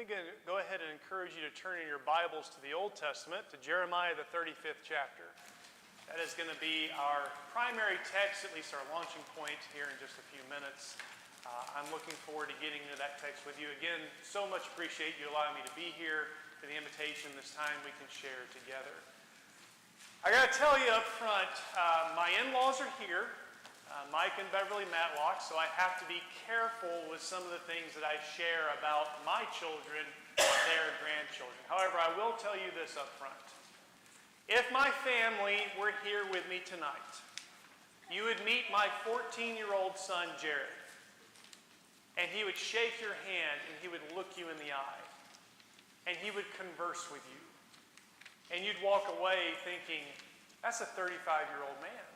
I'm going to go ahead and encourage you to turn in your Bibles to the Old Testament, to Jeremiah, the 35th chapter. That is going to be our primary text, at least our launching point here in just a few minutes. I'm looking forward to getting into that text with you. Again, so much appreciate you allowing me to be here, for the invitation this time we can share together. I got to tell you up front, my in-laws are here. Mike and Beverly Matlock, so I have to be careful with some of the things that I share about my children, their grandchildren. However, I will tell you this up front. If my family were here with me tonight, you would meet my 14-year-old son, Jared, and he would shake your hand and he would look you in the eye, and he would converse with you, and you'd walk away thinking, that's a 35-year-old man.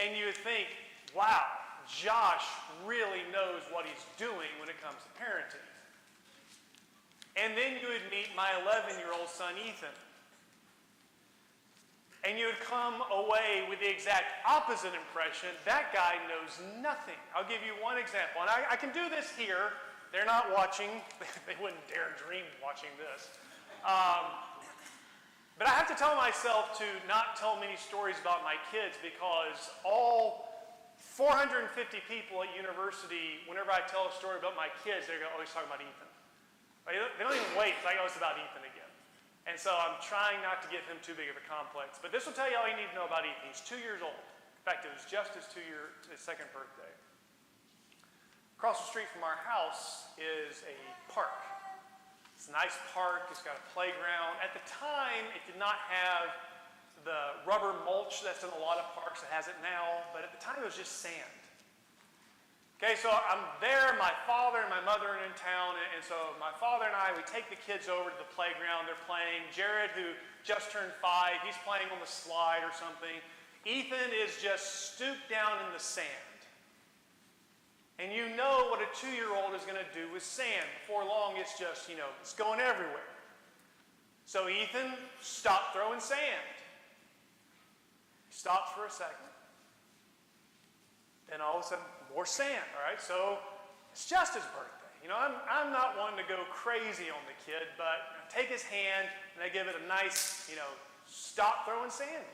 And you would think, wow, Josh really knows what he's doing when it comes to parenting. And then you would meet my 11-year-old son, Ethan. And you would come away with the exact opposite impression. That guy knows nothing. I'll give you one example. And I can do this here. They're not watching. They wouldn't dare dream watching this. But I have to tell myself to not tell many stories about my kids because all 450 people at university, whenever I tell a story about my kids, they're always talking about Ethan. They don't even wait until I go, it's about Ethan again. And so I'm trying not to give him too big of a complex. But this will tell you all you need to know about Ethan. He's 2 years old. In fact, it was just his second birthday. Across the street from our house is a park. It's a nice park. It's got a playground. At the time, it did not have the rubber mulch that's in a lot of parks. It has it now. But at the time, it was just sand. Okay, so I'm there. My father and my mother are in town. And so my father and I, we take the kids over to the playground. They're playing. Jared, who just turned 5, he's playing on the slide or something. Ethan is just stooped down in the sand. And you know what a 2-year-old is going to do with sand. Before long, it's just, it's going everywhere. So Ethan stopped throwing sand. He stops for a second. Then all of a sudden, more sand, all right? So it's just his birthday. I'm not one to go crazy on the kid, but I take his hand and I give it a nice, stop throwing sand.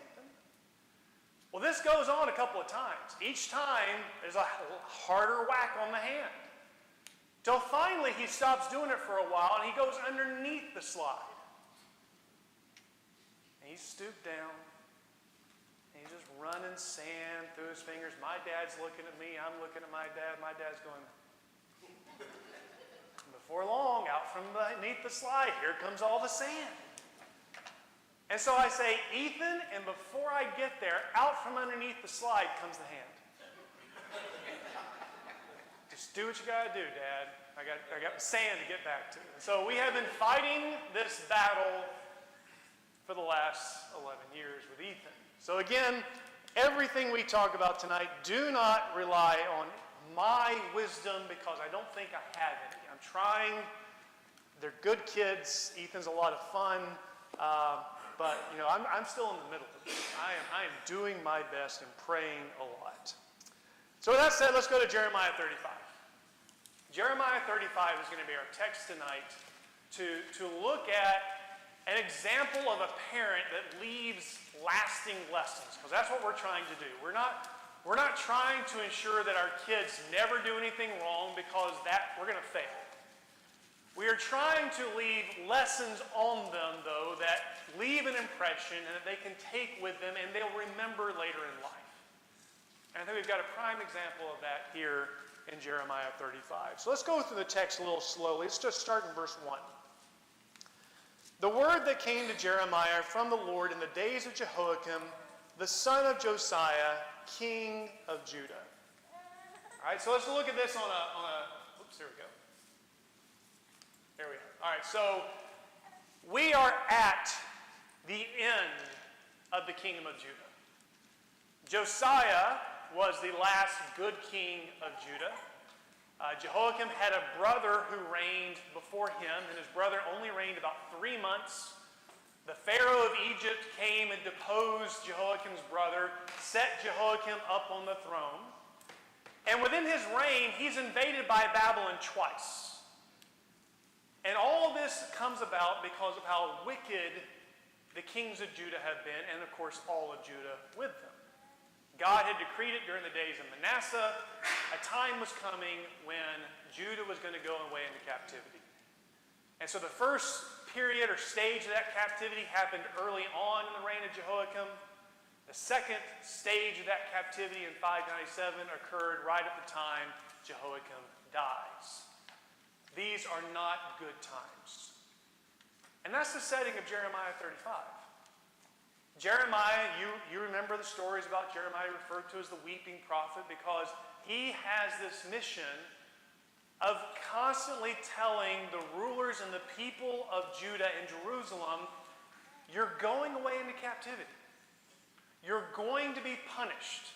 Well, this goes on a couple of times. Each time, there's a harder whack on the hand. Till finally, he stops doing it for a while, and he goes underneath the slide. And he's stooped down, and he's just running sand through his fingers. My dad's looking at me. I'm looking at my dad. My dad's going, before long, out from beneath the slide, here comes all the sand. And so I say, Ethan, and before I get there, out from underneath the slide comes the hand. Just do what you got to do, Dad. I got sand to get back to. And so we have been fighting this battle for the last 11 years with Ethan. So again, everything we talk about tonight, do not rely on my wisdom because I don't think I have any. I'm trying. They're good kids. Ethan's a lot of fun. But, I'm still in the middle of this. I am doing my best and praying a lot. So with that said, let's go to Jeremiah 35. Jeremiah 35 is going to be our text tonight to look at an example of a parent that leaves lasting lessons, because that's what we're trying to do. We're not trying to ensure that our kids never do anything wrong because we're going to fail. We are trying to leave lessons on them, though, that leave an impression and that they can take with them and they'll remember later in life. And I think we've got a prime example of that here in Jeremiah 35. So let's go through the text a little slowly. Let's just start in verse 1. The word that came to Jeremiah from the Lord in the days of Jehoiakim, the son of Josiah, king of Judah. All right, so let's look at this on a oops, here we go. There we are. All right, so we are at the end of the kingdom of Judah. Josiah was the last good king of Judah. Jehoiakim had a brother who reigned before him, and his brother only reigned about 3 months. The Pharaoh of Egypt came and deposed Jehoiakim's brother, set Jehoiakim up on the throne. And within his reign, he's invaded by Babylon twice. this comes about because of how wicked the kings of Judah have been, and of course all of Judah with them. God had decreed it during the days of Manasseh. A time was coming when Judah was going to go away into captivity. And so the first period or stage of that captivity happened early on in the reign of Jehoiakim. The second stage of that captivity in 597 occurred right at the time Jehoiakim dies. These are not good times. And that's the setting of Jeremiah 35. Jeremiah, you remember the stories about Jeremiah referred to as the weeping prophet because he has this mission of constantly telling the rulers and the people of Judah and Jerusalem, you're going away into captivity. You're going to be punished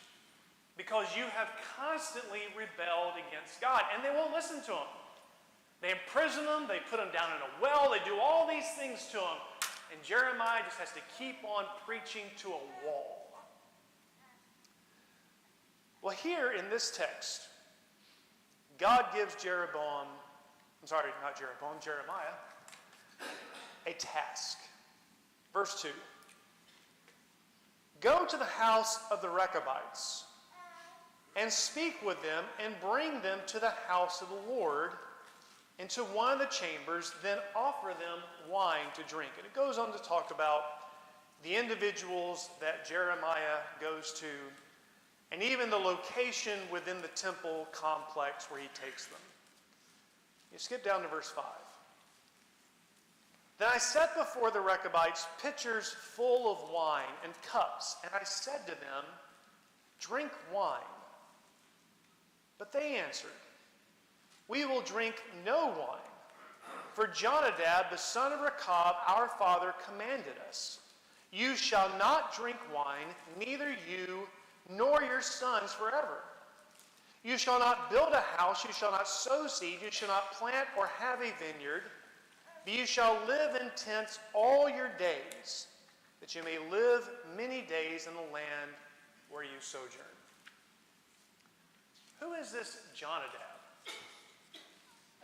because you have constantly rebelled against God. And they won't listen to him. They imprison them. They put them down in a well. They do all these things to him. And Jeremiah just has to keep on preaching to a wall. Well, here in this text, God gives Jeremiah, a task. Verse 2. Go to the house of the Rechabites and speak with them and bring them to the house of the Lord into one of the chambers, then offer them wine to drink. And it goes on to talk about the individuals that Jeremiah goes to and even the location within the temple complex where he takes them. You skip down to verse 5. Then I set before the Rechabites pitchers full of wine and cups, and I said to them, drink wine. But they answered, we will drink no wine, for Jonadab, the son of Rechab, our father, commanded us, you shall not drink wine, neither you nor your sons forever. You shall not build a house, you shall not sow seed, you shall not plant or have a vineyard, but you shall live in tents all your days, that you may live many days in the land where you sojourn. Who is this Jonadab?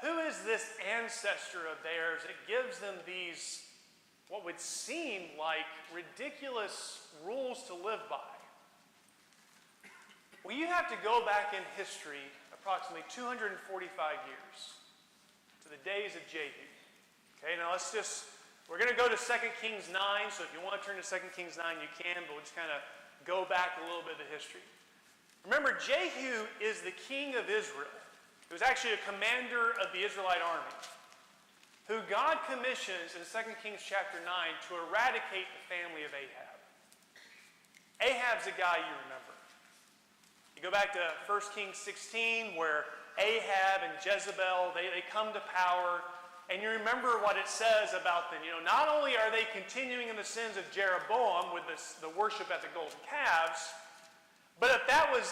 Who is this ancestor of theirs that gives them these, what would seem like ridiculous rules to live by? Well, you have to go back in history approximately 245 years to the days of Jehu. Okay, now we're going to go to 2 Kings 9, so if you want to turn to 2 Kings 9, you can, but we'll just kind of go back a little bit of the history. Remember, Jehu is the king of Israel. He was actually a commander of the Israelite army, who God commissions in 2 Kings chapter 9 to eradicate the family of Ahab. Ahab's a guy you remember. You go back to 1 Kings 16, where Ahab and Jezebel, they come to power, and you remember what it says about them. You know, not only are they continuing in the sins of Jeroboam with the worship at the golden calves, but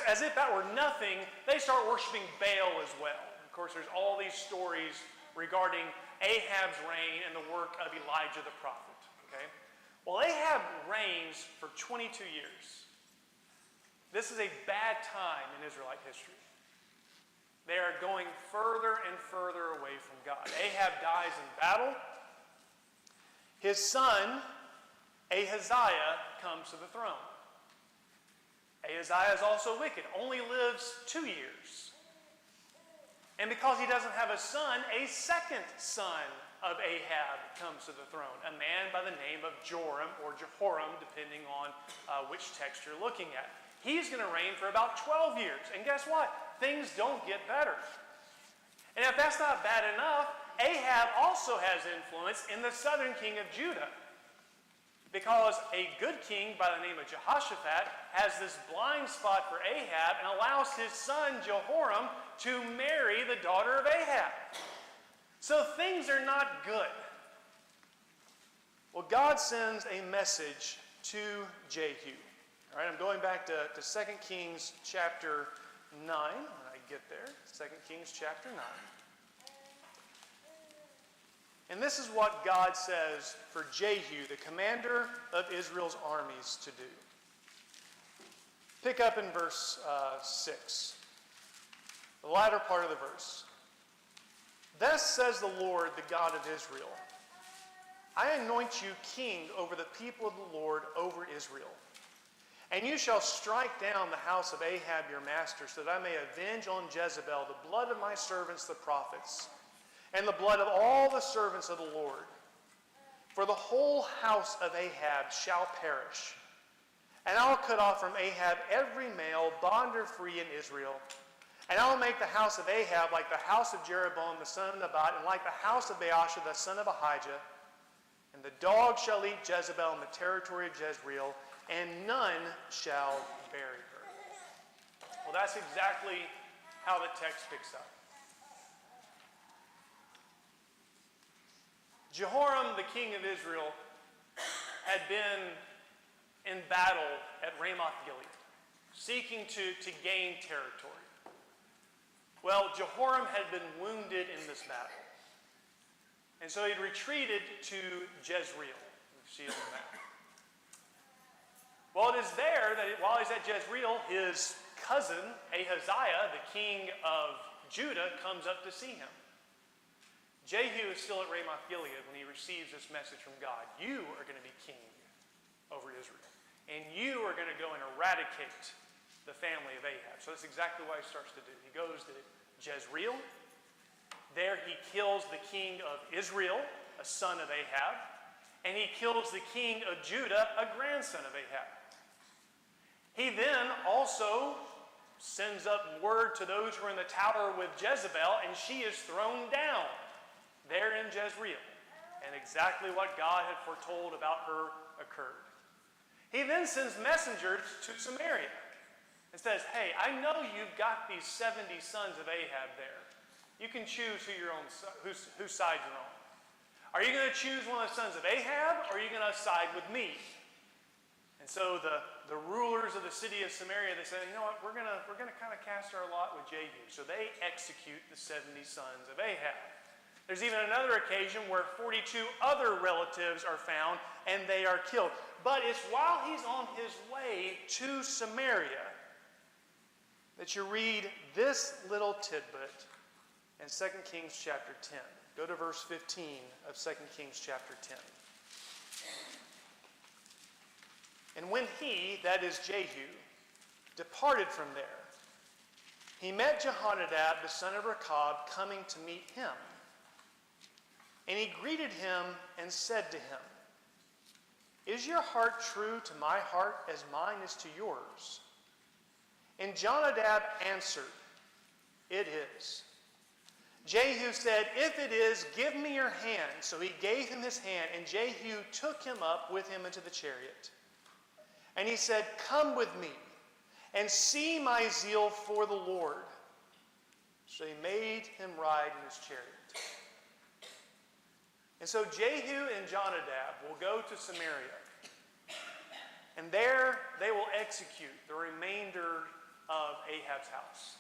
as if that were nothing, they start worshiping Baal as well. Of course, there's all these stories regarding Ahab's reign and the work of Elijah the prophet. Okay? Well, Ahab reigns for 22 years. This is a bad time in Israelite history. They are going further and further away from God. Ahab dies in battle. His son, Ahaziah, comes to the throne. Ahaziah is also wicked, only lives 2 years. And because he doesn't have a son, a second son of Ahab comes to the throne, a man by the name of Joram or Jehoram, depending on which text you're looking at. He's going to reign for about 12 years. And guess what? Things don't get better. And if that's not bad enough, Ahab also has influence in the southern king of Judah. Because a good king by the name of Jehoshaphat has this blind spot for Ahab and allows his son Jehoram to marry the daughter of Ahab. So things are not good. Well, God sends a message to Jehu. All right, I'm going back to 2 Kings chapter 9 when I get there. 2 Kings chapter 9. And this is what God says for Jehu, the commander of Israel's armies, to do. Pick up in verse 6, the latter part of the verse. Thus says the Lord, the God of Israel, I anoint you king over the people of the Lord, over Israel. And you shall strike down the house of Ahab your master, so that I may avenge on Jezebel the blood of my servants the prophets, and the blood of all the servants of the Lord. For the whole house of Ahab shall perish. And I will cut off from Ahab every male, bond or free in Israel. And I will make the house of Ahab like the house of Jeroboam the son of Nebat, and like the house of Baasha the son of Ahijah. And the dog shall eat Jezebel in the territory of Jezreel, and none shall bury her. Well, that's exactly how the text picks up. Jehoram, the king of Israel, had been in battle at Ramoth-Gilead, seeking to gain territory. Well, Jehoram had been wounded in this battle. And so he'd retreated to Jezreel. You see it on the map. Well, it is there that while he's at Jezreel, his cousin, Ahaziah, the king of Judah, comes up to see him. Jehu is still at Ramoth-Gilead when he receives this message from God. You are going to be king over Israel. And you are going to go and eradicate the family of Ahab. So that's exactly what he starts to do. He goes to Jezreel. There he kills the king of Israel, a son of Ahab. And he kills the king of Judah, a grandson of Ahab. He then also sends up word to those who are in the tower with Jezebel, and she is thrown down there in Jezreel. And exactly what God had foretold about her occurred. He then sends messengers to Samaria and says, hey, I know you've got these 70 sons of Ahab there. You can choose whose side you're on. Are you going to choose one of the sons of Ahab, or are you going to side with me? And so the rulers of the city of Samaria, they said, you know what, we're going to kind of cast our lot with Jehu. So they execute the 70 sons of Ahab. There's even another occasion where 42 other relatives are found and they are killed. But it's while he's on his way to Samaria that you read this little tidbit in 2 Kings chapter 10. Go to verse 15 of 2 Kings chapter 10. And when he, that is Jehu, departed from there, he met Jehonadab, the son of Rechab, coming to meet him. And he greeted him and said to him, is your heart true to my heart as mine is to yours? And Jonadab answered, it is. Jehu said, if it is, give me your hand. So he gave him his hand, and Jehu took him up with him into the chariot. And he said, come with me, and see my zeal for the Lord. So he made him ride in his chariot. And so Jehu and Jonadab will go to Samaria. And there they will execute the remainder of Ahab's house.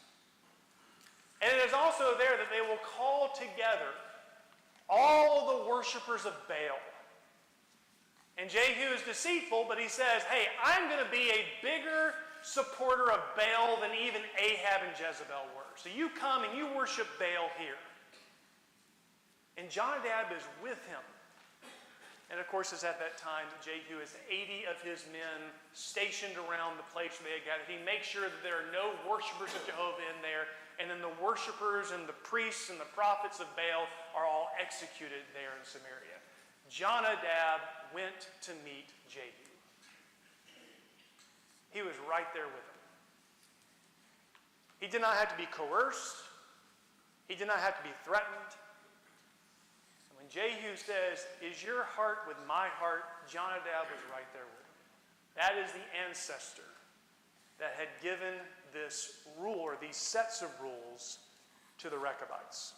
And it is also there that they will call together all the worshipers of Baal. And Jehu is deceitful, but he says, hey, I'm going to be a bigger supporter of Baal than even Ahab and Jezebel were. So you come and you worship Baal here. And Jonadab is with him. And of course, it's at that time that Jehu has 80 of his men stationed around the place where they had gathered. He makes sure that there are no worshipers of Jehovah in there. And then the worshipers and the priests and the prophets of Baal are all executed there in Samaria. Jonadab went to meet Jehu. He was right there with him. He did not have to be coerced. He did not have to be threatened. When Jehu says, is your heart with my heart, Jonadab was right there with him. That is the ancestor that had given this rule, or these sets of rules, to the Rechabites.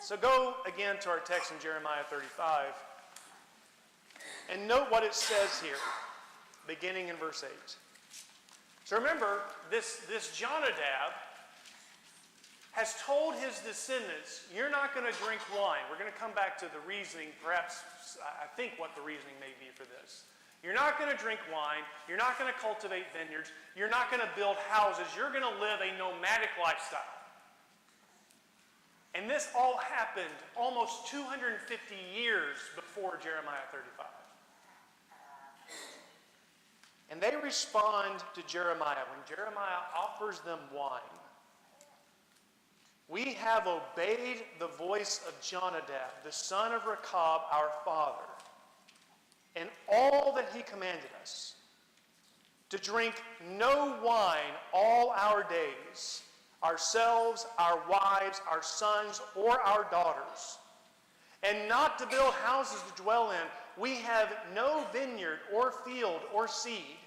So go again to our text in Jeremiah 35, and note what it says here, beginning in verse 8. So remember, this Jonadab has told his descendants, you're not going to drink wine. We're going to come back to the reasoning, perhaps, I think what the reasoning may be for this. You're not going to drink wine. You're not going to cultivate vineyards. You're not going to build houses. You're going to live a nomadic lifestyle. And this all happened almost 250 years before Jeremiah 35. And they respond to Jeremiah when Jeremiah offers them wine. We have obeyed the voice of Jonadab, the son of Rechab, our father, and all that he commanded us, to drink no wine all our days, ourselves, our wives, our sons, or our daughters, and not to build houses to dwell in. We have no vineyard or field or seed,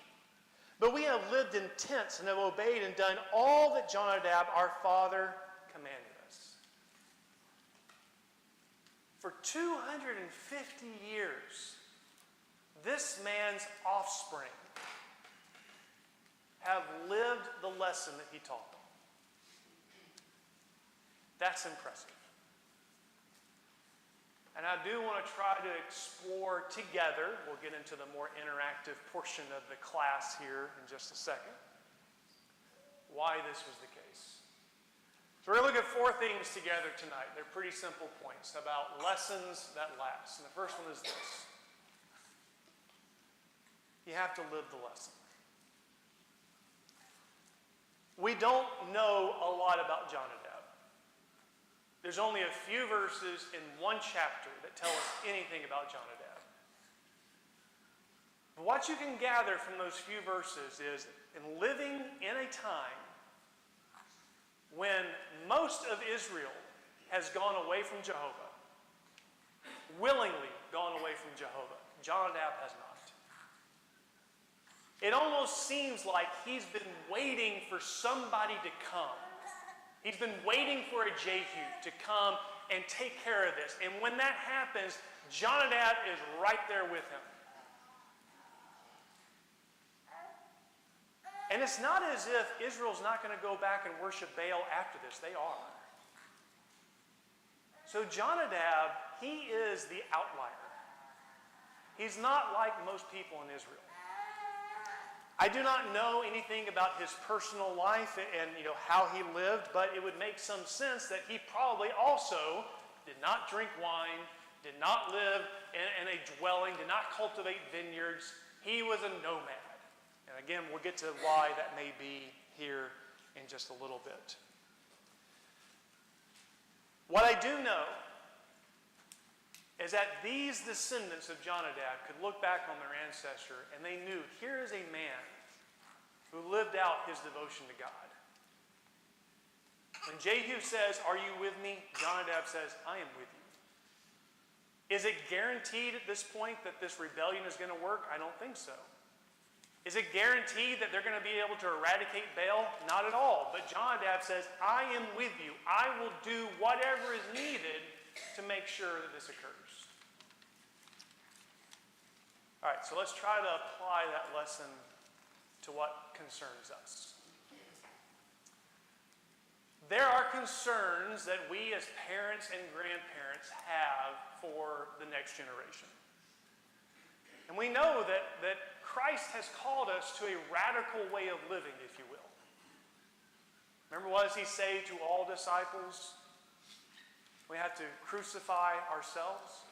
but we have lived in tents and have obeyed and done all that Jonadab, our father, commanded us. For 250 years, this man's offspring have lived the lesson that he taught them. That's impressive. And I do want to try to explore together, we'll get into the more interactive portion of the class here in just a second, why this was the case. So we're going to look at 4 things together tonight. They're pretty simple points about lessons that last. And the first one is this. You have to live the lesson. We don't know a lot about Jonadab. There's only a few verses in one chapter that tell us anything about Jonadab. But what you can gather from those few verses is, in living in a time when most of Israel has gone away from Jehovah, willingly gone away from Jehovah, Jonadab has not. It almost seems like he's been waiting for somebody to come. He's been waiting for a Jehu to come and take care of this. And when that happens, Jonadab is right there with him. And it's not as if Israel's not going to go back and worship Baal after this. They are. So Jonadab, he is the outlier. He's not like most people in Israel. I do not know anything about his personal life and how he lived, but it would make some sense that he probably also did not drink wine, did not live in a dwelling, did not cultivate vineyards. He was a nomad. And again, we'll get to why that may be here in just a little bit. What I do know is that these descendants of Jonadab could look back on their ancestor and they knew, here is a man who lived out his devotion to God. When Jehu says, "Are you with me?" Jonadab says, "I am with you." Is it guaranteed at this point that this rebellion is going to work? I don't think so. Is it guaranteed that they're going to be able to eradicate Baal? Not at all. But Jonadab says, "I am with you. I will do whatever is needed to make sure that this occurs." All right, so let's try to apply that lesson to what concerns us. There are concerns that we as parents and grandparents have for the next generation. And we know that Christ has called us to a radical way of living, if you will. Remember, what does he say to all disciples? We have to crucify ourselves,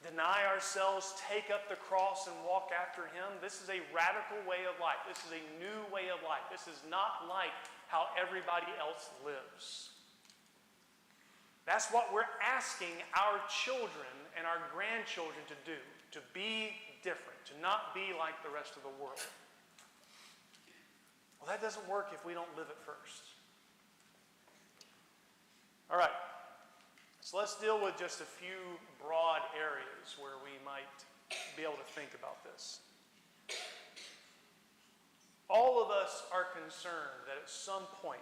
deny ourselves, take up the cross, and walk after him. This is a radical way of life. This is a new way of life. This is not like how everybody else lives. That's what we're asking our children and our grandchildren to do, to be different, to not be like the rest of the world. Well, that doesn't work if we don't live it first. All right. So let's deal with just a few broad areas where we might be able to think about this. All of us are concerned that at some point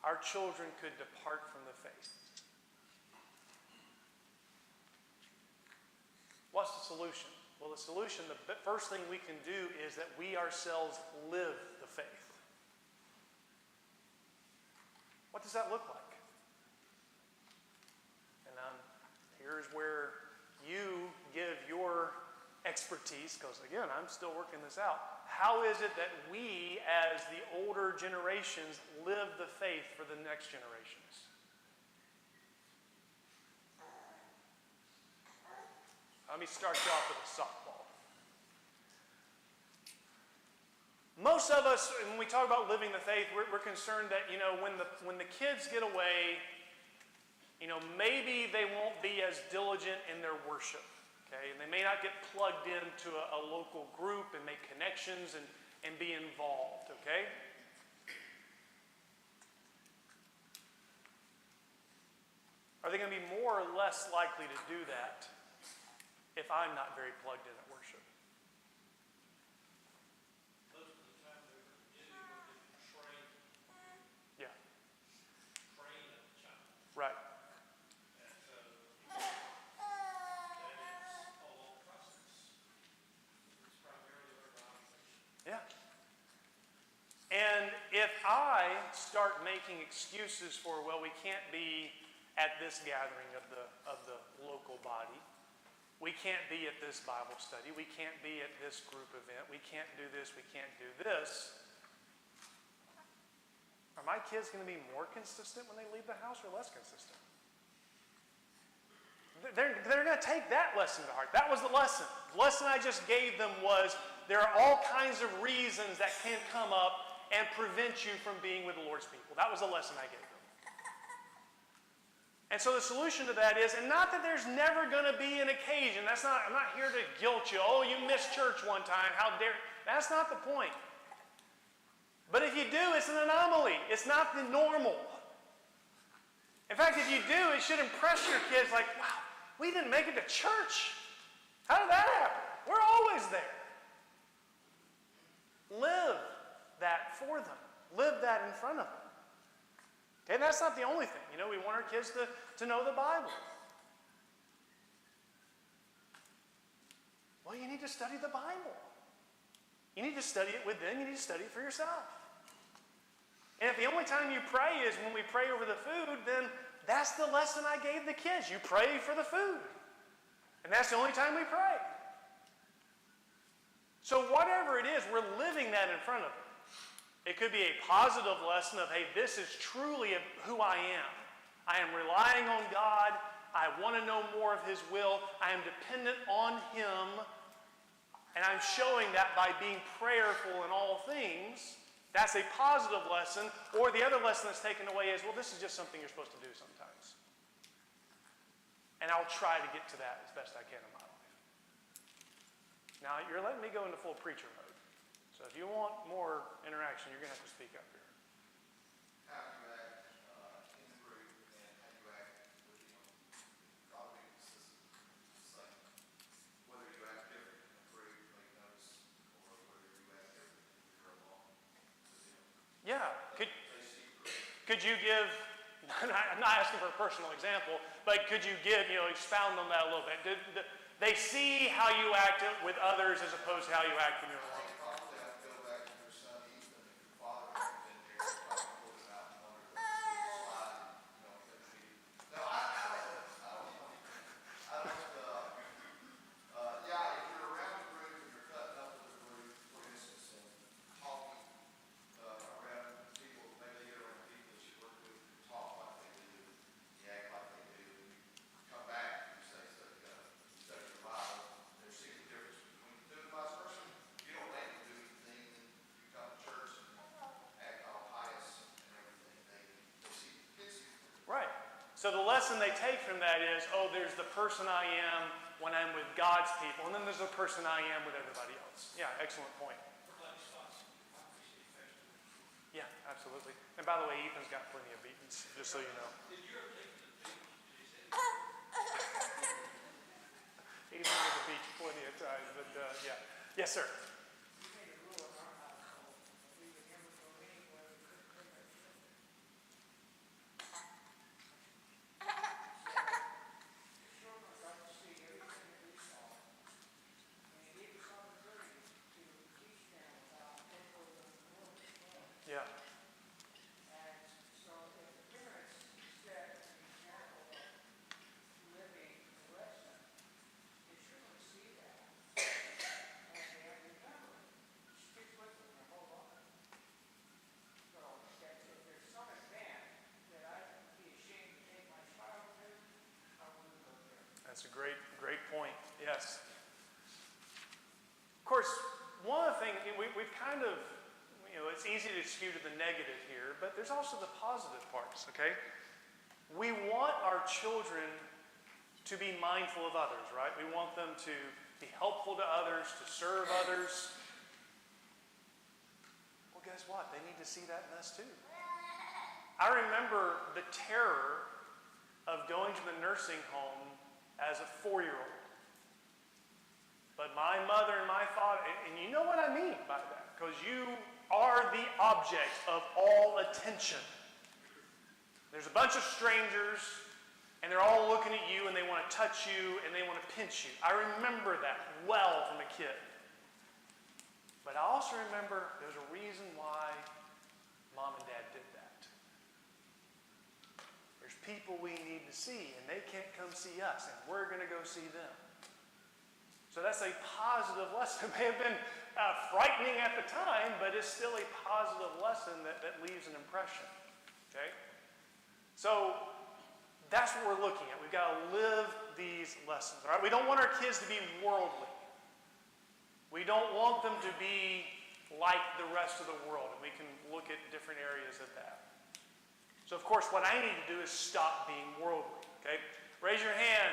our children could depart from the faith. What's the solution? Well, the solution, the first thing we can do is that we ourselves live the faith. What does that look like? Here's where you give your expertise, because again, I'm still working this out. How is it that we, as the older generations, live the faith for the next generations? Let me start you off with a softball. Most of us, when we talk about living the faith, we're concerned that, when the kids get away, maybe they won't be as diligent in their worship. Okay? And they may not get plugged into a local group and make connections and be involved. Okay? Are they going to be more or less likely to do that if I'm not very plugged in at worship? Most of the time they're getting what they train. Yeah. Train a child. Right. And so that is a long process. It's primarily their observation. Yeah. And if I start making excuses for, well, we can't be at this gathering of the local body, we can't be at this Bible study, we can't be at this group event, we can't do this, we can't do this, are my kids going to be more consistent when they leave the house or less consistent? They're going to take that lesson to heart. That was the lesson. The lesson I just gave them was there are all kinds of reasons that can come up and prevent you from being with the Lord's people. That was the lesson I gave them. And so the solution to that is, and not that there's never going to be an occasion. I'm not here to guilt you. Oh, you missed church one time. How dare. That's not the point. But if you do, it's an anomaly. It's not the normal. In fact, if you do, it should impress your kids like, wow, we didn't make it to church. How did that happen? We're always there. Live that for them. Live that in front of them. Okay, and that's not the only thing. We want our kids to know the Bible. Well, you need to study the Bible. You need to study it with them. You need to study it for yourself. And if the only time you pray is when we pray over the food, then that's the lesson I gave the kids. You pray for the food. And that's the only time we pray. So whatever it is, we're living that in front of them. It could be a positive lesson of, hey, this is truly who I am. I am relying on God. I want to know more of His will. I am dependent on Him. And I'm showing that by being prayerful in all things. That's a positive lesson. Or the other lesson that's taken away is, well, this is just something you're supposed to do sometimes. And I'll try to get to that as best I can in my life. Now, you're letting me go into full preacher mode. So if you want more interaction, you're going to have to speak up here. How you act in the group and how you act with probably consistent. It's like whether you act different in the group, like notice, or whether you act different if you're alone with them. Yeah. Could you give, I'm not asking for a personal example, but could you expound on that a little bit? They see how you act with others as opposed to how you act when you're alone. Probably have to go back to your son Ethan if your father had been there, probably pull him out from under the slide, No, yeah, if you're around the group and you're cutting up with the group, for instance, and talking around people, maybe you get around people that you work with who talk like they do, you act like they do, and you come back and you say stuff, study your Bible, there's a difference between the two and vice versa. You don't let them do anything, and you come to church and act all pious and everything. They see the kids see it. Right. So the lesson they take from that is, oh, there's the person I am when I'm with God's people, and then there's the person I am with everybody else. Yeah, excellent point. Yeah, absolutely. And by the way, Ethan's got plenty of beatings, just so you know. He's been to the beach plenty of times, but yeah. Yes, sir. Yeah. That's a great point. Yes. Of course, one of the things, we've kind of, it's easy to skew to the negative here, but there's also the positive parts, okay? We want our children to be mindful of others, right? We want them to be helpful to others, to serve others. Well, guess what? They need to see that in us too. I remember the terror of going to the nursing home as a 4-year-old. But my mother and my father, and you know what I mean by that, because you are the object of all attention. There's a bunch of strangers, and they're all looking at you, and they want to touch you, and they want to pinch you. I remember that well from a kid. But I also remember there's a reason why Mom and Dad did that. There's people we need to see, and they can't come see us, and we're going to go see them. So that's a positive lesson. It may have been frightening at the time, but it's still a positive lesson that leaves an impression. Okay? So that's what we're looking at. We've got to live these lessons. All right? We don't want our kids to be worldly. We don't want them to be like the rest of the world. And we can look at different areas of that. So, of course, what I need to do is stop being worldly. Okay? Raise your hand.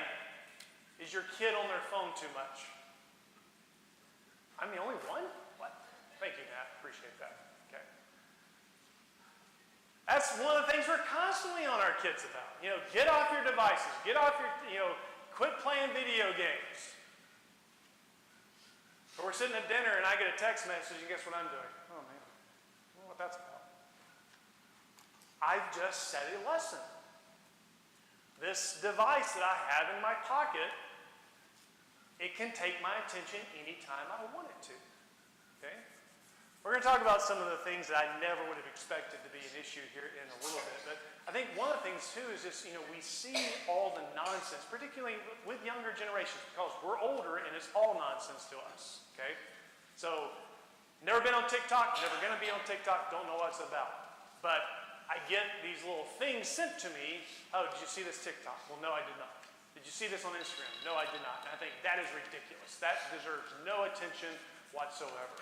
Is your kid on their phone too much? I'm the only one? What? Thank you, Matt. Appreciate that. Okay. That's one of the things we're constantly on our kids about. Get off your devices. Get off your, quit playing video games. Or we're sitting at dinner and I get a text message and guess what I'm doing? Oh, man. I don't know what that's about. I've just set a lesson. This device that I have in my pocket, it can take my attention anytime I want it to. Okay? We're going to talk about some of the things that I never would have expected to be an issue here in a little bit. But I think one of the things, too, is just, we see all the nonsense, particularly with younger generations, because we're older and it's all nonsense to us. Okay? So, never been on TikTok, never going to be on TikTok, don't know what it's about. But I get these little things sent to me. Oh, did you see this TikTok? Well, no, I did not. Did you see this on Instagram? No, I did not. And I think that is ridiculous. That deserves no attention whatsoever.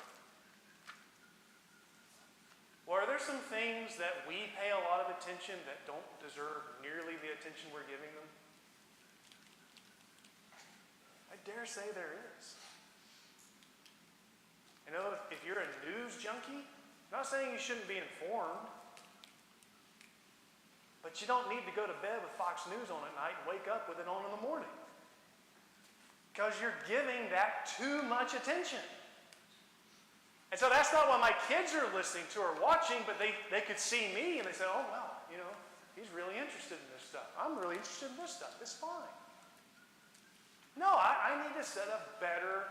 Well, are there some things that we pay a lot of attention that don't deserve nearly the attention we're giving them? I dare say there is. If you're a news junkie, I'm not saying you shouldn't be informed, but you don't need to go to bed with Fox News on at night and wake up with it on in the morning. Because you're giving that too much attention. And so that's not what my kids are listening to or watching, but they could see me and they say, oh, well, he's really interested in this stuff. I'm really interested in this stuff. It's fine. No, I need to set a better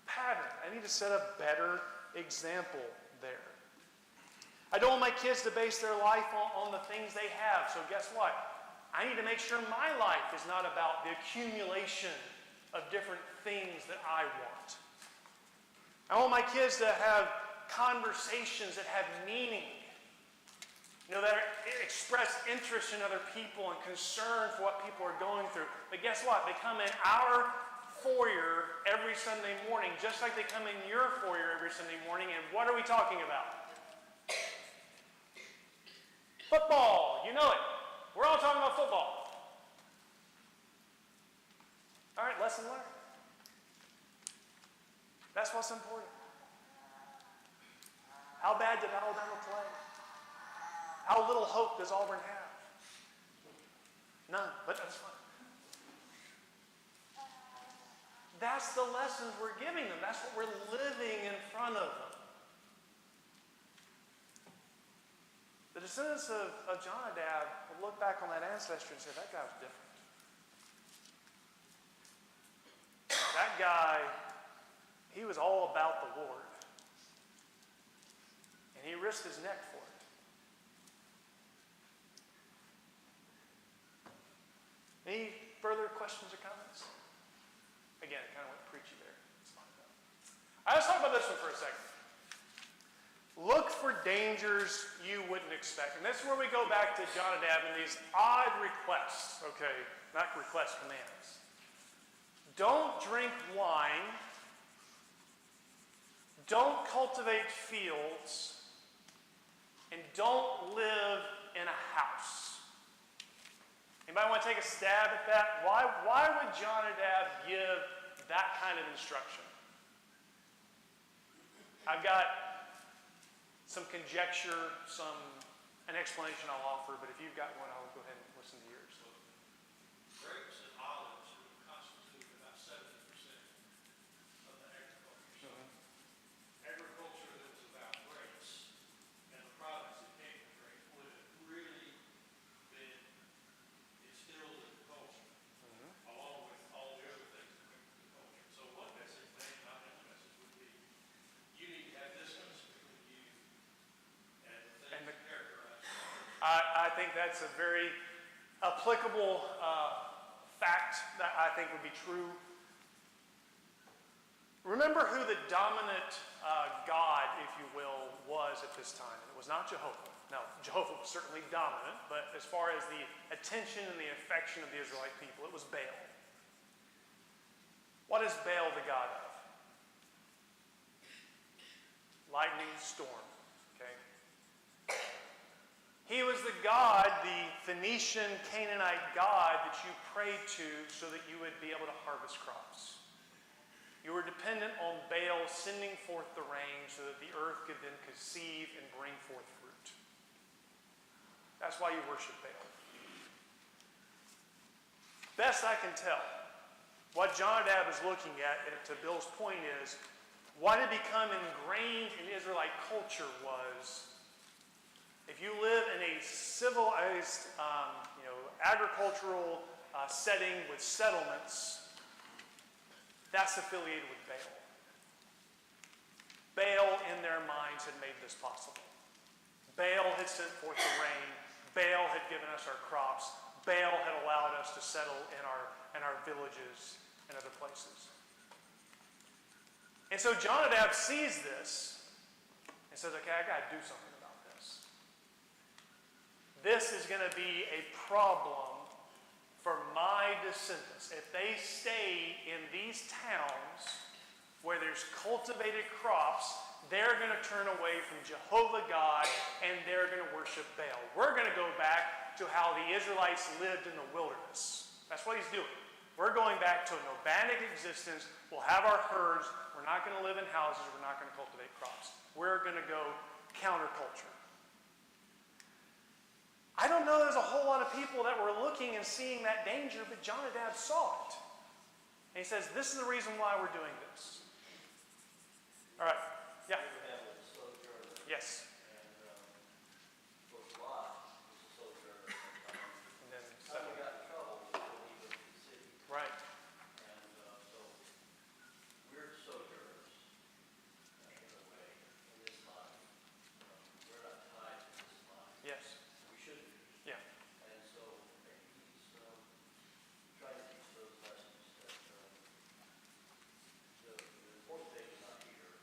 pattern. I need to set a better example there. I don't want my kids to base their life on the things they have. So guess what? I need to make sure my life is not about the accumulation of different things that I want. I want my kids to have conversations that have meaning. That express interest in other people and concern for what people are going through. But guess what? They come in our foyer every Sunday morning, just like they come in your foyer every Sunday morning. And what are we talking about? Football, you know it. We're all talking about football. All right, lesson learned. That's what's important. How bad did Alabama play? How little hope does Auburn have? None, but that's fine. That's the lessons we're giving them. That's what we're living in front of them. The descendants of Jonadab will look back on that ancestor and say, that guy was different. That guy, he was all about the Lord. And he risked his neck for it. Any further questions or comments? Again, it kind of went preachy there. It's fine though. All right, let's talk about this one for a second. Look for dangers you wouldn't expect. And this is where we go back to Jonadab and these odd requests. Okay, not requests, commands. don't drink wine, don't cultivate fields, and don't live in a house. Anybody want to take a stab at that? Why would Jonadab give that kind of instruction? I've got some conjecture, an explanation I'll offer, but if you've got one, I'll go ahead and listen to yours. Grapes and olives would constitute about 70% of the agriculture. So agriculture that was about grapes and the products that came from grapes would have really been instilled in the culture, along with all the other things that went with the culture. So one message, maybe not one message, would be you need to have distance between you and the things that characterize you. I think that's a very applicable fact that I think would be true. Remember who the dominant god, if you will, was at this time. It was not Jehovah. Now, Jehovah was certainly dominant, but as far as the attention and the affection of the Israelite people, it was Baal. What is Baal the god of? Lightning, storm. Okay? He was the god, the Phoenician, Canaanite god that you prayed to so that you would be able to harvest crops. You were dependent on Baal sending forth the rain so that the earth could then conceive and bring forth fruit. That's why you worship Baal. Best I can tell, what Jonadab is looking at, and to Bill's point is, what had become ingrained in Israelite culture was, if you live in a civilized, agricultural setting with settlements, that's affiliated with Baal. Baal, in their minds, had made this possible. Baal had sent forth the rain. Baal had given us our crops. Baal had allowed us to settle in our villages and other places. And so Jonadab sees this and says, okay, I got to do something about this. This is going to be a problem for my descendants. If they stay in these towns where there's cultivated crops, they're going to turn away from Jehovah God and they're going to worship Baal. We're going to go back to how the Israelites lived in the wilderness. That's what he's doing. We're going back to a nomadic existence. We'll have our herds. We're not going to live in houses. We're not going to cultivate crops. We're going to go counterculture. I don't know there's a whole lot of people that were looking and seeing that danger, but Jonadab saw it. And he says, this is the reason why we're doing this. All right. Yeah. Abraham was a sojourner, Yes. and of course Lot was a sojourner. And then Some got in trouble when he was in the city, right. and so we're sojourners in a way in this life. We're not tied to this life. Yes. We should be. Yeah. And so he's trying to teach those lessons that the important thing is not here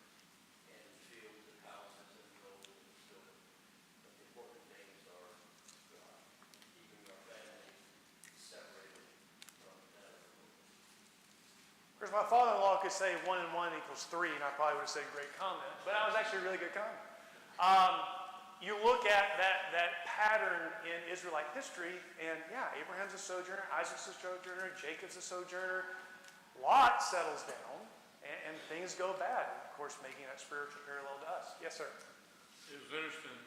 and fields and houses and roads and silver. But the important things are keeping our family separated from that other world. Of course, my father-in-law could say 1 and 1 equals 3, and I probably would have said great comment, but that was actually a really good comment. You look at that pattern in Israelite history, and yeah, Abraham's a sojourner, Isaac's a sojourner, Jacob's a sojourner. Lot settles down, and things go bad. Of course, making that spiritual parallel to us. Yes, sir. It was interesting,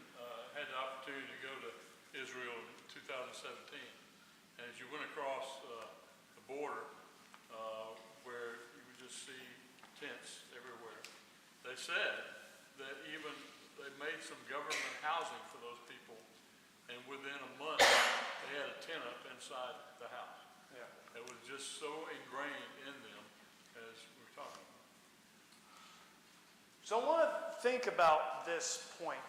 had the opportunity to go to Israel in 2017. And as you went across the border, where you would just see tents everywhere, they said that even they made some government housing for those people, and within a month, they had a tent up inside the house. Yeah. It was just so ingrained in them, as we were talking about. So I want to think about this point,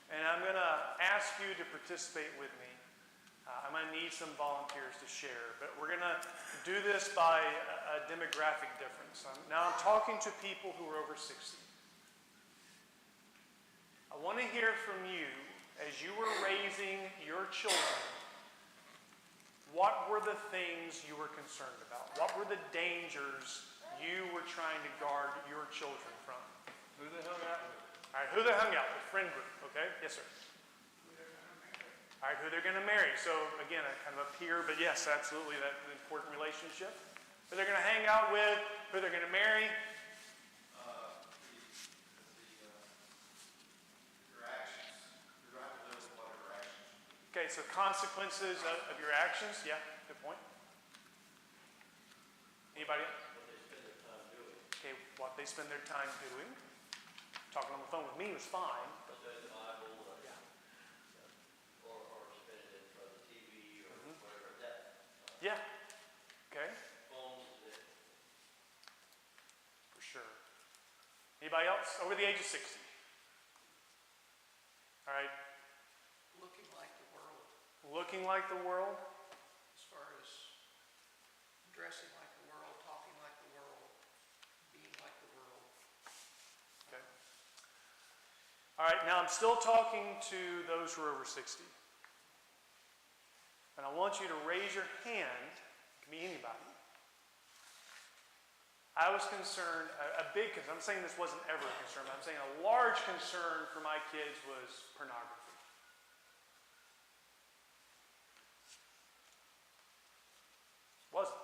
and I'm going to ask you to participate with me. I'm going to need some volunteers to share, but we're going to do this by a demographic difference. Now I'm talking to people who are over 60. I want to hear from you as you were raising your children. What were the things you were concerned about? What were the dangers you were trying to guard your children from? Who they hung out with? All right, who they hung out with, friend group, okay? Yes, sir. All right, who they're going to marry. So again, kind of up here, but yes, absolutely, that's an important relationship. Who they're going to hang out with, who they're going to marry. Your actions, you're going to live with whatever actions. Okay, so consequences of your actions. Yeah, good point. Anybody? Okay, what they spend their time doing. Talking on the phone with me was fine. But there's the Bible, or spend it in front of the TV or whatever that. Yeah. Okay, Phones is it. for sure. Anybody else over the age of 60? All right, Looking like the world, looking like the world. as far as dressing like the world, talking like the world, being like the world. Okay. All right, now I'm still talking to those who are over 60. And I want you to raise your hand. It can be anybody. I was concerned, a big concern, I'm saying this wasn't ever a concern, but I'm saying a large concern for my kids was pornography. Wasn't.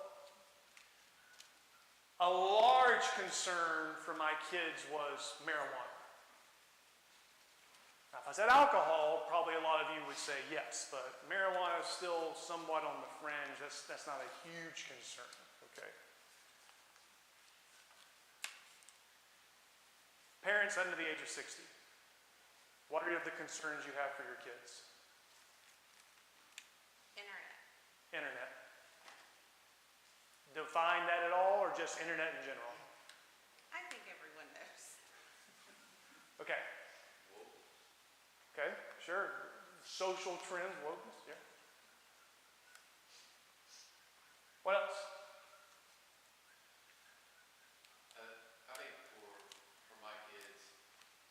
A large concern for my kids was marijuana. Now, if I said alcohol, probably a lot of you would say yes, but marijuana is still somewhat on the fringe. That's not a huge concern, okay? Parents under the age of 60, what are the concerns you have for your kids? Internet. Define that at all, or just internet in general? I think everyone knows. Okay. Okay, sure. Social trends, wokeness, yeah. What else? I think for my kids,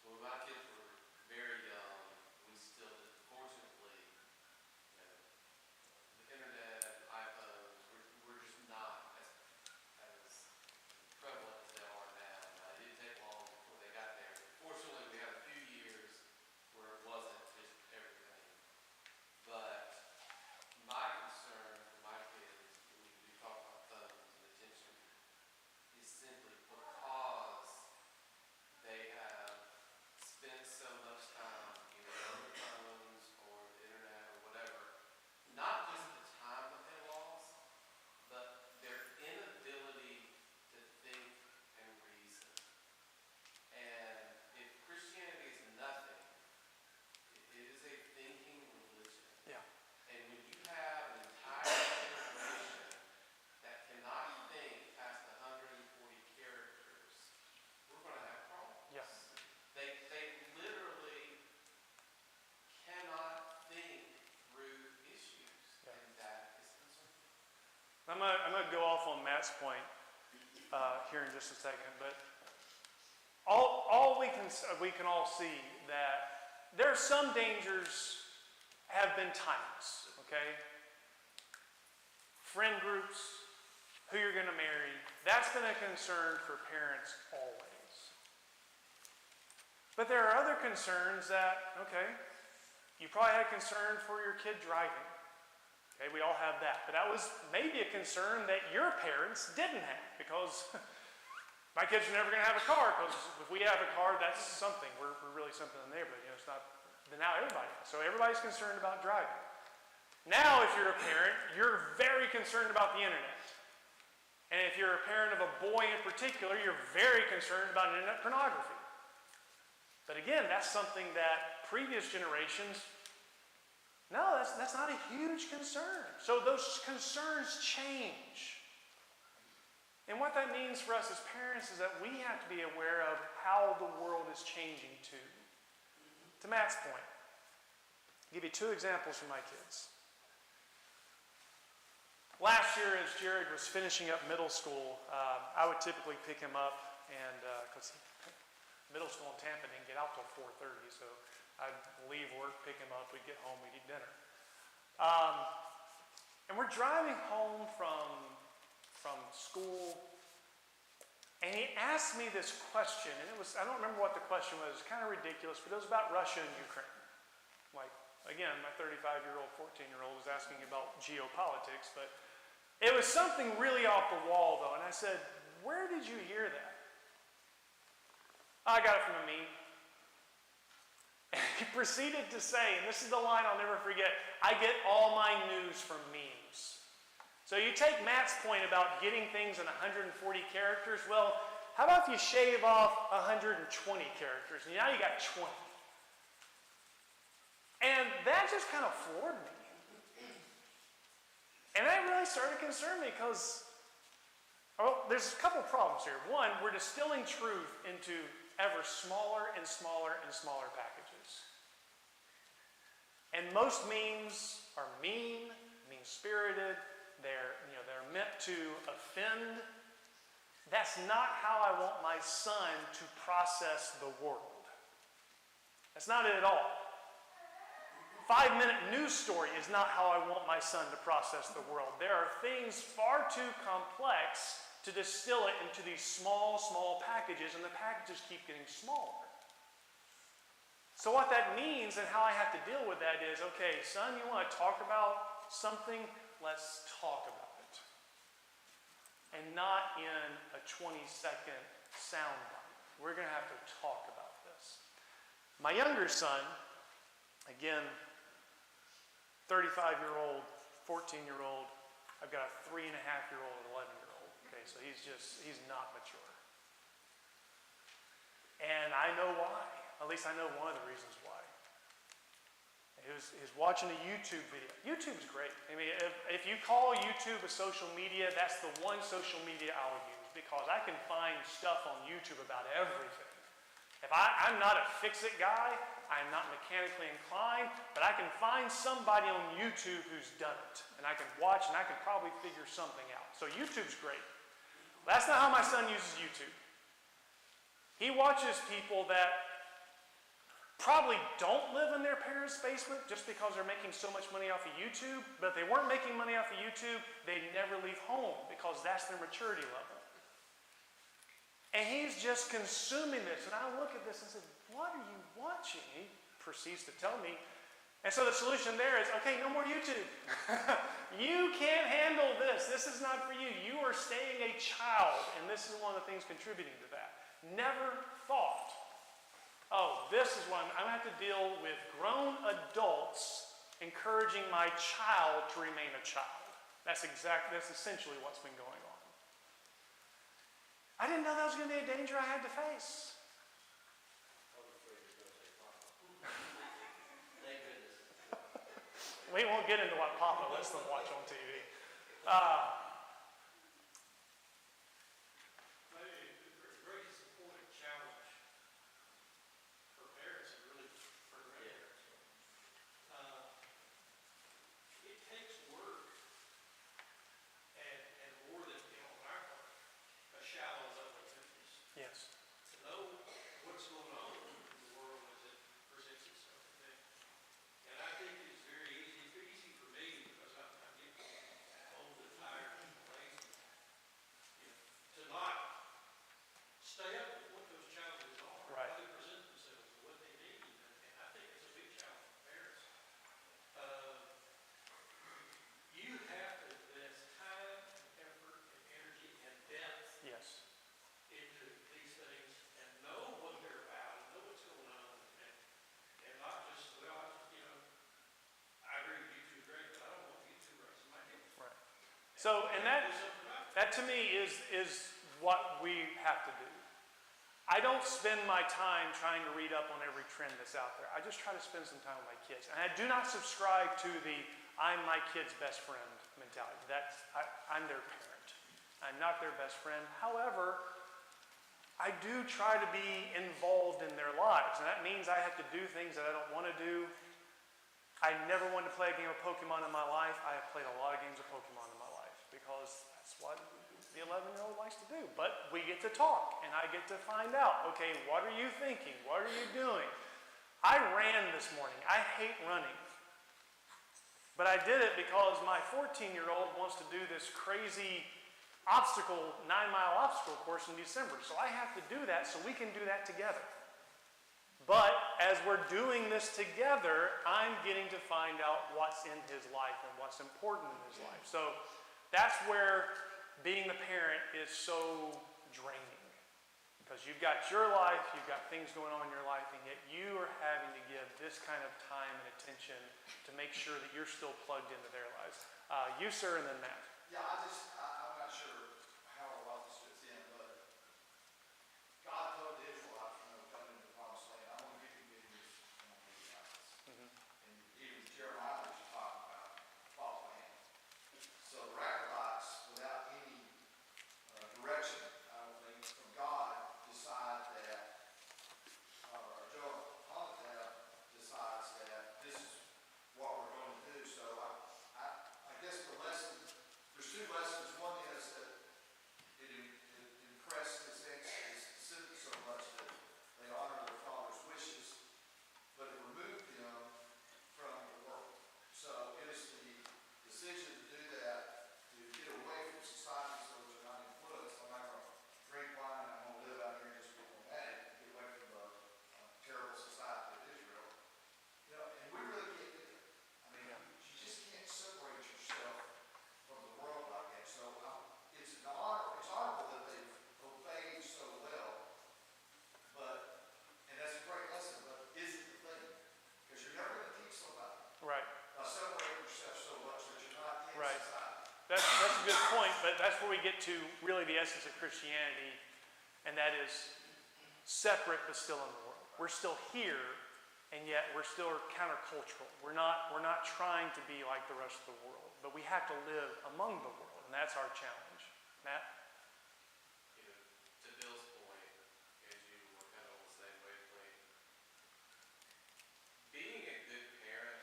so when my kids were very young, we still did, fortunately, you know, the internet, iPhones, we're just not as prevalent as they are now. Now, it didn't take long before they got there. Fortunately, we had a few years where it wasn't just everything. But my concern for my kids, when we talk about phones and attention, is simply because they have spent so much time either on their phones or the internet or whatever, not just the time that they lost, but their inability to think and reason. And if Christianity is nothing, it is a thinking religion. Yeah. And when you have an entire generation that cannot think past 140 characters, we're going to have problems. Yeah. They literally cannot think through issues, Yeah. and that is concerning. I'm gonna go off on Matt's point here in just a second, but all we can all see that there are some dangers have been timeless, okay? Friend groups, who you're going to marry, that's been a concern for parents always. But there are other concerns that, okay, you probably had a concern for your kid driving. Okay, we all have that. But that was maybe a concern that your parents didn't have, because my kids are never going to have a car, because if we have a car, that's something. We're really something in the neighborhood. You know, it's not, but now everybody is. So everybody's concerned about driving. Now, if you're a parent, you're very concerned about the internet. And if you're a parent of a boy in particular, you're very concerned about internet pornography. But again, that's something that previous generations, no, that's not a huge concern. So those concerns change. And what that means for us as parents is that we have to be aware of how the world is changing too. To Matt's point, I'll give you two examples from my kids. Last year, as Jared was finishing up middle school, I would typically pick him up, and because middle school in Tampa didn't get out till 4:30, so I'd leave work, pick him up, we'd get home, we'd eat dinner. And we're driving home from school, and he asked me this question, and I don't remember what the question was, it was kind of ridiculous, but it was about Russia and Ukraine. Like, again, my 35-year-old, 14-year-old was asking about geopolitics, but it was something really off the wall, though, and I said, where did you hear that? I got it from a meme. And he proceeded to say, and this is the line I'll never forget, I get all my news from memes. So you take Matt's point about getting things in 140 characters. Well, how about if you shave off 120 characters? And now you got 20. And that just kind of floored me. And that really started to concern me because, well, there's a couple problems here. One, we're distilling truth into ever smaller and smaller and smaller packages. And most memes are mean-spirited. They're meant to offend. That's not how I want my son to process the world. That's not it at all. 5-minute news story is not how I want my son to process the world. There are things far too complex to distill it into these small, small packages, and the packages keep getting smaller. So what that means and how I have to deal with that is, okay, son, you want to talk about something? Let's talk about it. And not in a 20-second soundbite. We're going to have to talk about this. My younger son, again, 35-year-old, 14-year-old, I've got a 3.5-year-old and 11-year-old. Okay, so he's not mature. And I know why. At least I know one of the reasons why. He's watching a YouTube video. YouTube's great. I mean, if you call YouTube a social media, that's the one social media I'll use because I can find stuff on YouTube about everything. If I'm not a fix-it guy, I'm not mechanically inclined, but I can find somebody on YouTube who's done it. And I can watch and I can probably figure something out. So YouTube's great. That's not how my son uses YouTube. He watches people that probably don't live in their parents' basement just because they're making so much money off of YouTube, but if they weren't making money off of YouTube, they'd never leave home because that's their maturity level. And he's just consuming this. And I look at this and say, what are you watching? He proceeds to tell me. And so the solution there is, okay, no more YouTube. You can't handle this. This is not for you. You are staying a child. And this is one of the things contributing to that. Never thought, oh, this is what I'm going to have to deal with grown adults encouraging my child to remain a child. That's essentially what's been going on. I didn't know that was going to be a danger I had to face. We won't get into what Papa lets them watch on TV. Yes. To know what's going on in the world as it presents itself today. And I think it's very easy for me because I'm getting old and tired and lazy, to not stay up with what those challenges are, Right. how they present themselves, and what they need. And I think it's a big challenge for parents. You have to invest time, and effort, and energy, and depth Yes. into these things and know what they're about and know what's going on and not just, I agree with YouTube great, but I don't want YouTube raising my kids. Right. So, and that to me is what we have to do. I don't spend my time trying to read up on every trend that's out there. I just try to spend some time with my kids. And I do not subscribe to the I'm my kid's best friend mentality. I'm their parent. I'm not their best friend. However, I do try to be involved in their lives. And that means I have to do things that I don't want to do. I never wanted to play a game of Pokemon in my life. I have played a lot of games of Pokemon in my life because that's what the 11-year-old likes to do. But we get to talk, and I get to find out, okay, what are you thinking? What are you doing? I ran this morning. I hate running. But I did it because my 14-year-old wants to do this crazy 9-mile obstacle course in December. So I have to do that so we can do that together. But as we're doing this together, I'm getting to find out what's in his life and what's important in his life. So that's where being the parent is so draining. Because you've got your life, you've got things going on in your life, and yet you are having to give this kind of time and attention to make sure that you're still plugged into their lives. You, sir, and then Matt. Yeah, I'm not sure how a lot this fits in, but God told the Israelites when they were coming into the promised land, I'm going to give you vineyards and I'm going to give you mountains. And even Jeremiah was talking about Father's land. So the Rabbanites, without any direction, I don't think, from God, decide that, or Jonathan decides that this is what we're going to do. So I guess the lesson, there's two lessons. One is that it impressed his descendants so much that they honor their father's wishes, but it removed them from the world. So it is the decision to do that, to get away from society so that they're not influenced. I'm not going to drink wine, I'm going to live out here and just be nomadic and get away from the terrible society of Israel. You know, and we really can't do that. I mean, you just can't separate yourself from the world like that. So it's honorable that they've obeyed so well, and that's a great lesson, but is it the thing? Because you're never going to teach somebody Right. by separating yourself so much that you're not in Right. society. That's a good point, but that's where we get to really the essence of Christianity, and that is separate but still in the world. We're still here, and yet we're still countercultural. We're not trying to be like the rest of the world, but we have to live among the world, and that's our challenge. Matt? You know, to Bill's point, as you were kind of on the same wavelength, being a good parent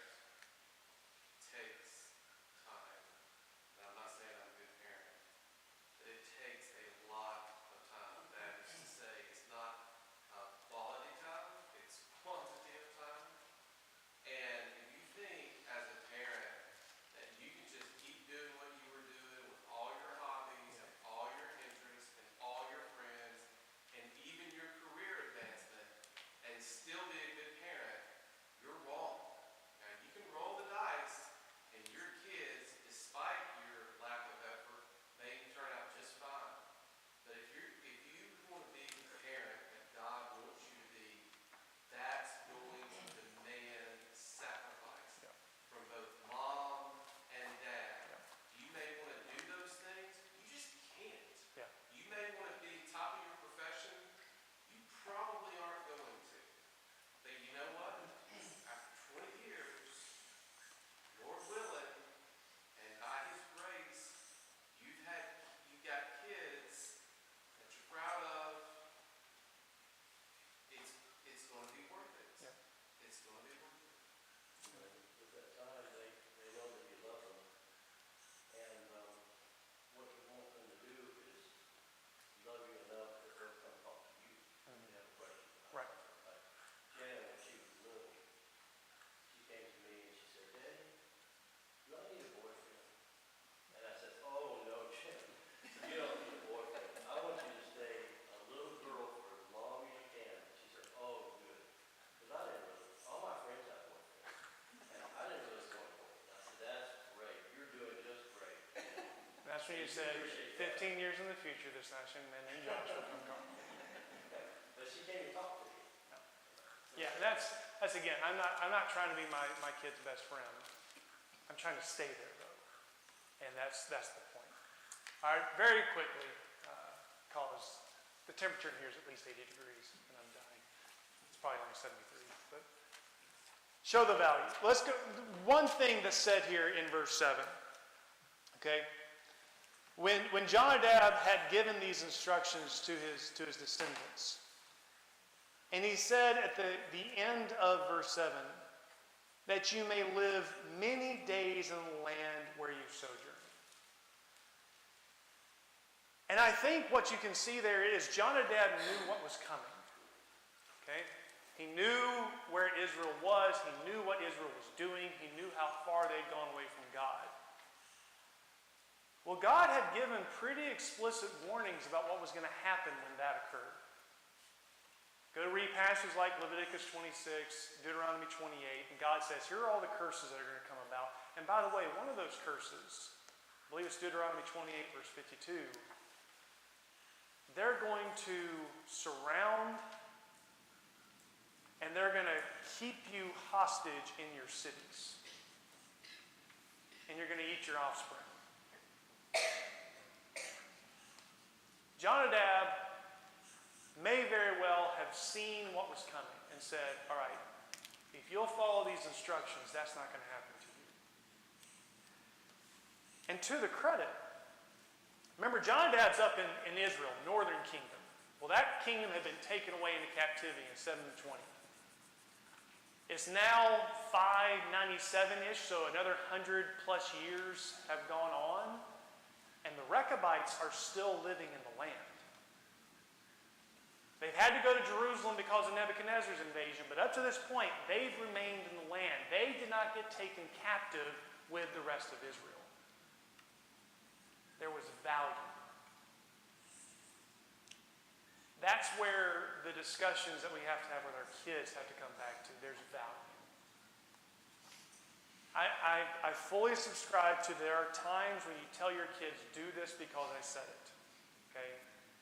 takes time. And I'm not saying I'm a good parent, but it takes a lot of time. That is to say, it's not quality time, it's quantity of time. And if you think as a parent that you can just keep doing what you were doing with all your hobbies and all your interests and all your friends and even your career advancement and still be a good parent, you're wrong. Now, you can roll the dice and your kids, despite your lack of effort, may turn out just fine. But if you want to be the parent that God wants you to be, that's going to demand sacrifice from both mom and dad. You may want to do those things, you just can't. Yeah. You may want to be top of your profession, you probably aren't going to. But you know what? After 20 years, Lord willing, and by His grace, you've got kids that you're proud of. It's going to be worth it. Yeah. It's going to be worth it. And with that time, they know that you love them. And what you want them to do is love you enough that they'll come talk to you when you have a question. Right. Like Janet, when she was little, she came to me and she said, Daddy, do I need a boyfriend? And I said, oh, no, Jen, you don't need a boyfriend. I want you to stay a little girl for as long as you can. She said, oh, good. Because I didn't really, all my friends have boyfriends. And I didn't really want one. I said, that's great. You're doing just great. That's when you said, 15 years in the future, this nice young man named Josh will come calling. But she came and talked to me. Yeah, and that's again, I'm not trying to be my kid's best friend. I'm trying to stay there though. And that's the point. All right, very quickly, cause the temperature in here is at least 80 degrees and I'm dying. It's probably only 73, but show the value. Let's go, one thing that's said here in verse 7, okay? When Jonadab had given these instructions to his descendants, and he said at the end of verse 7, that you may live many days in the land where you sojourn. And I think what you can see there is Jonadab knew what was coming. Okay? He knew where Israel was. He knew what Israel was doing. He knew how far they'd gone away from God. Well, God had given pretty explicit warnings about what was going to happen when that occurred. Go to read passages like Leviticus 26, Deuteronomy 28, and God says, here are all the curses that are going to come about. And by the way, one of those curses, I believe it's Deuteronomy 28, verse 52, they're going to surround and they're going to keep you hostage in your cities. And you're going to eat your offspring. Jonadab may very well have seen what was coming and said, all right, if you'll follow these instructions, that's not going to happen to you. And to the credit, remember Jonadab's up in Israel, northern kingdom. Well, that kingdom had been taken away into captivity in 720. It's now 597-ish, so another 100 plus years have gone on, and the Rechabites are still living in the land. They've had to go to Jerusalem because of Nebuchadnezzar's invasion, but up to this point, they've remained in the land. They did not get taken captive with the rest of Israel. There was value. That's where the discussions that we have to have with our kids have to come back to. There's value. I fully subscribe to there are times when you tell your kids, do this because I said it. Okay?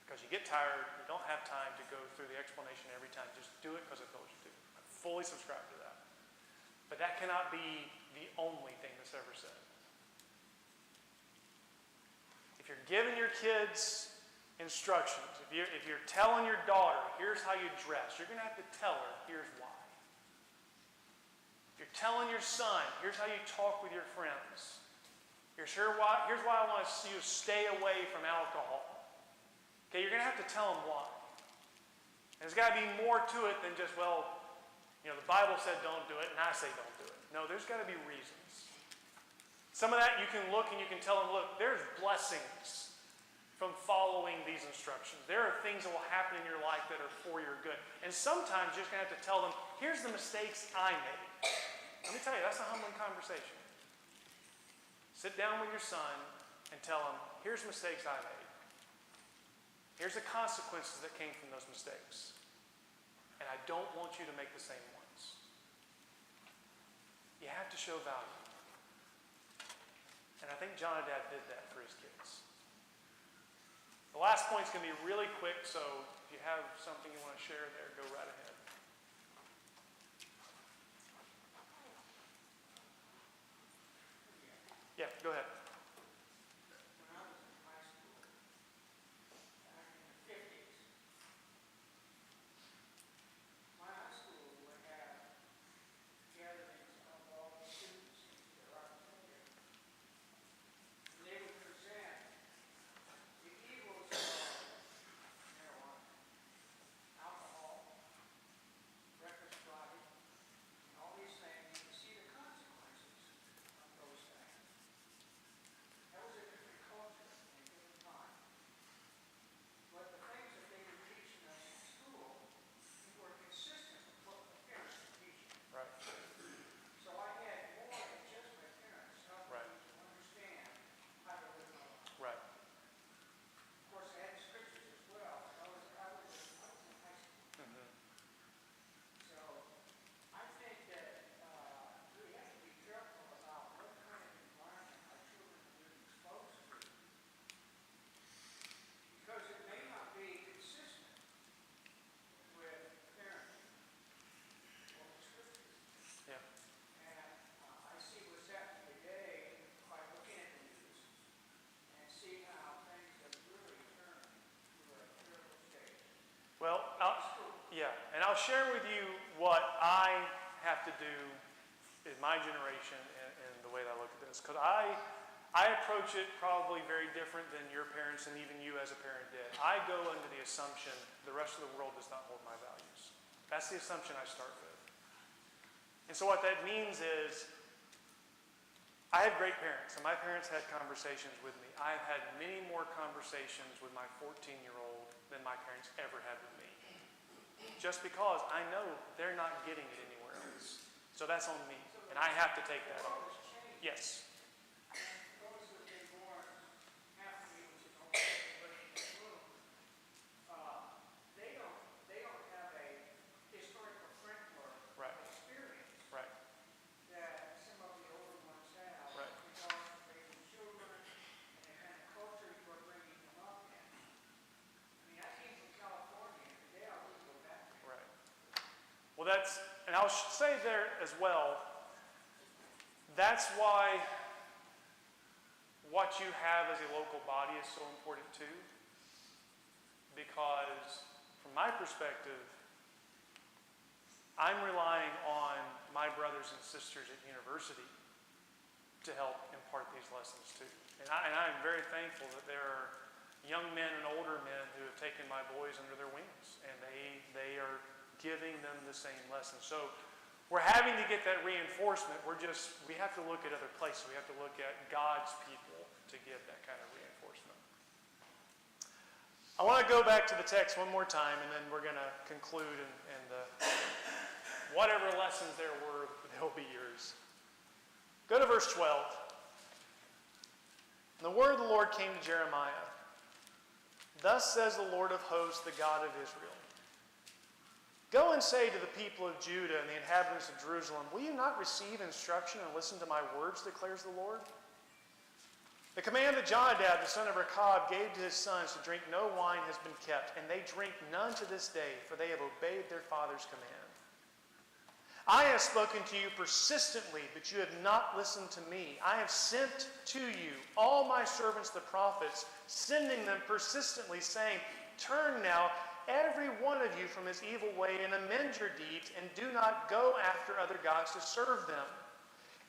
Because you get tired, you don't have time to go through the explanation every time. Just do it because I told you to. I fully subscribe to that. But that cannot be the only thing that's ever said. If you're giving your kids instructions, if you're telling your daughter, here's how you dress, you're going to have to tell her, here's why. If you're telling your son, here's how you talk with your friends. Here's why I want you to stay away from alcohol. Okay, you're going to have to tell them why. And there's got to be more to it than just, well, the Bible said don't do it, and I say don't do it. No, there's got to be reasons. Some of that you can look and you can tell them, look, there's blessings from following these instructions. There are things that will happen in your life that are for your good. And sometimes you're just going to have to tell them, here's the mistakes I made. Let me tell you, that's a humbling conversation. Sit down with your son and tell him, here's mistakes I made. Here's the consequences that came from those mistakes. And I don't want you to make the same ones. You have to show value. And I think Jonadab did that for his kids. The last point's going to be really quick, so if you have something you want to share there, go right ahead. Yeah, go ahead. When I was in high school, back in the 50s, my high school would have gatherings of all the students that are represented. And they would present the evils of marijuana, alcohol, reckless driving, and all these things, and to see the consequences of those things. That was a different culture and a different time. But the things that they were teaching us in school were consistent with what the parents were teaching. Right. So I had more than just my parents helping Right. me to understand how to live my life. Right. Of course, I had the scriptures as well. I was in high school. So I think that we have to be careful about what kind of environment our children are being exposed to. Because it may not be consistent with parenting or the scriptures. Yeah. And I see what's happening today by looking at the news and see how things have really turned to a terrible state. Well, School. yeah, and I'll share with you what I have to do in my generation and the way that I look at this. Because I approach it probably very different than your parents and even you as a parent did. I go under the assumption the rest of the world does not hold my values. That's the assumption I start with. And so what that means is I have great parents, and my parents had conversations with me. I've had many more conversations with my 14-year-old than my parents ever had with me. just because I know they're not getting it anywhere else. So that's on me, and I have to take that on. Yes. Those that have been born after me, which is almost everybody in this room, they don't have a historical framework Right. of experience Right. that some of the older ones have. Right. Because of raising children and the kind of culture you are bringing them up in. I mean, I came from California, and today I wouldn't go back there. Right. Well, and I'll say there as well, that's why what you have as a local body is so important too. Because from my perspective, I'm relying on my brothers and sisters at university to help impart these lessons too. And I'm very thankful that there are young men and older men who have taken my boys under their wings, and they are giving them the same lessons. So we're having to get that reinforcement. We have to look at other places. We have to look at God's people to give that kind of reinforcement. I want to go back to the text one more time, and then we're going to conclude, and whatever lessons there were, they'll be yours. Go to verse 12. And the word of the Lord came to Jeremiah. Thus says the Lord of hosts, the God of Israel. Go and say to the people of Judah and the inhabitants of Jerusalem, will you not receive instruction and listen to my words, declares the Lord? The command that Jonadab, the son of Rechab, gave to his sons to drink no wine has been kept, and they drink none to this day, for they have obeyed their father's command. I have spoken to you persistently, but you have not listened to me. I have sent to you all my servants the prophets, sending them persistently, saying, turn now, every one of you, from his evil way, and amend your deeds, and do not go after other gods to serve them.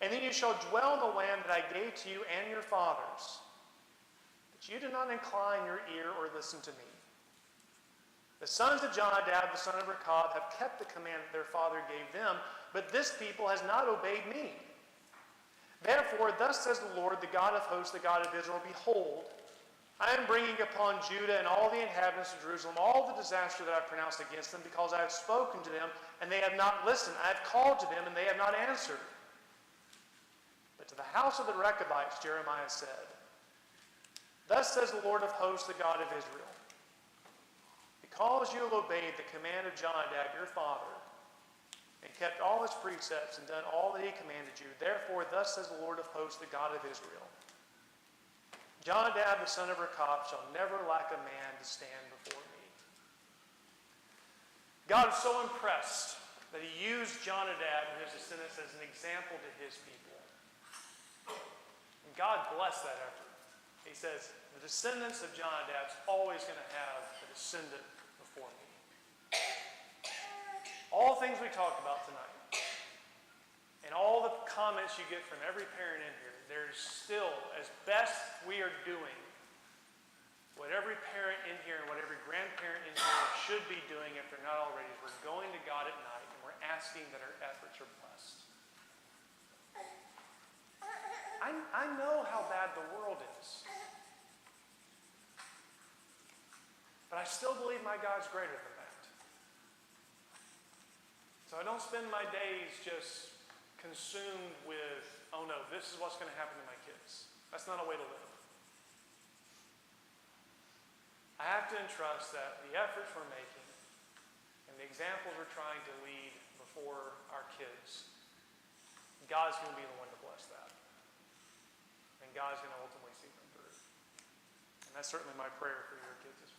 And then you shall dwell in the land that I gave to you and your fathers. But you did not incline your ear or listen to me. The sons of Jonadab, the son of Rechab, have kept the command that their father gave them, but this people has not obeyed me. Therefore, thus says the Lord, the God of hosts, the God of Israel, behold, I am bringing upon Judah and all the inhabitants of Jerusalem all the disaster that I have pronounced against them, because I have spoken to them, and they have not listened. I have called to them, and they have not answered. But to the house of the Rechabites, Jeremiah said, thus says the Lord of hosts, the God of Israel, because you have obeyed the command of Jonadab, your father, and kept all his precepts and done all that he commanded you, therefore thus says the Lord of hosts, the God of Israel, Jonadab, the son of Rechab, shall never lack a man to stand before me. God is so impressed that he used Jonadab and his descendants as an example to his people. And God blessed that effort. He says, the descendants of Jonadab is always going to have a descendant before me. All things we talked about tonight, and all the comments you get from every parent in here, there's still, as best we are doing, what every parent in here and what every grandparent in here should be doing, if they're not already, is we're going to God at night and we're asking that our efforts are blessed. I know how bad the world is. But I still believe my God's greater than that. So I don't spend my days just consumed with, oh no, this is what's going to happen to my kids. That's not a way to live. I have to entrust that the efforts we're making and the examples we're trying to lead before our kids, God's going to be the one to bless that. And God's going to ultimately see them through. And that's certainly my prayer for your kids as well.